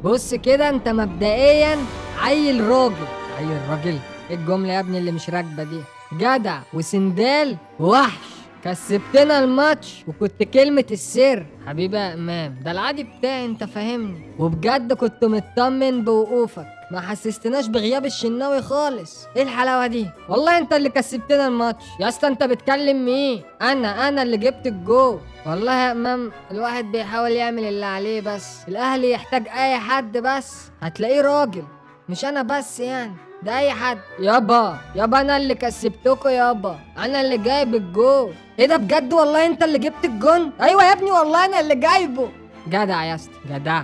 بص كده انت مبدئيا عيل راجل. عيل راجل؟ ايه الجملة يا ابني اللي مش راكبة دي؟ جدع وسندال وحش. كسبتنا الماتش وكنت كلمة السر حبيبي يا امام، ده العادي بتاعي انت فاهمني، وبجد كنت مطمن بوقوفك، ما حسستناش بغياب الشناوي خالص. ايه الحلاوة دي؟ والله انت اللي كسبتنا الماتش يا اسطى. انت بتكلم مين؟ انا اللي جبت الجول. والله يا امام الواحد بيحاول يعمل اللي عليه، بس الاهلي يحتاج اي حد بس هتلاقيه راجل، مش انا بس يعني، ده اي حد. يابا انا اللي كسبتكوا يابا، انا اللي جايب الجول. ايه ده بجد؟ والله انت اللي جبت الجون؟ ايوه يا ابني والله انا اللي جايبه. جدع يا اسطى جدع.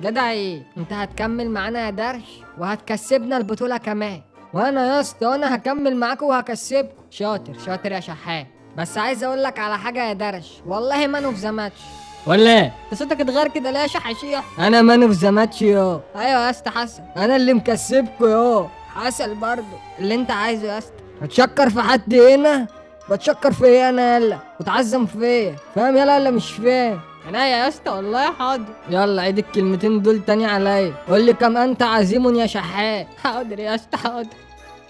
جدع ايه؟ انت هتكمل معانا يا درش وهتكسبنا البطولة كمان، وانا يا اسطى وانا هكمل معاكوا وهكسبكوا. شاطر شاطر يا شحات. بس عايز اقول لك على حاجة يا درش، والله مان اوف ذا ماتش. ولا ايه؟ انت صوتك اتغير كده ليه يا شحشيح؟ انا مان اوف ذا ماتش يا. ايوه يا اسطى حسن، انا اللي مكسبكوا يا. حسن برضه اللي انت عايزه يا اسطى. هتشكر في حد هنا؟ بتشكر فيا انا يلا وتعزم فيا، فاهم يلا ولا مش فاهم؟ انا يا اسطى والله حاضر. يلا عيد الكلمتين دول تاني عليا، قول لي كم انت عزيم يا شحات. حاضر يا اسطى حاضر.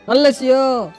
خلص يا.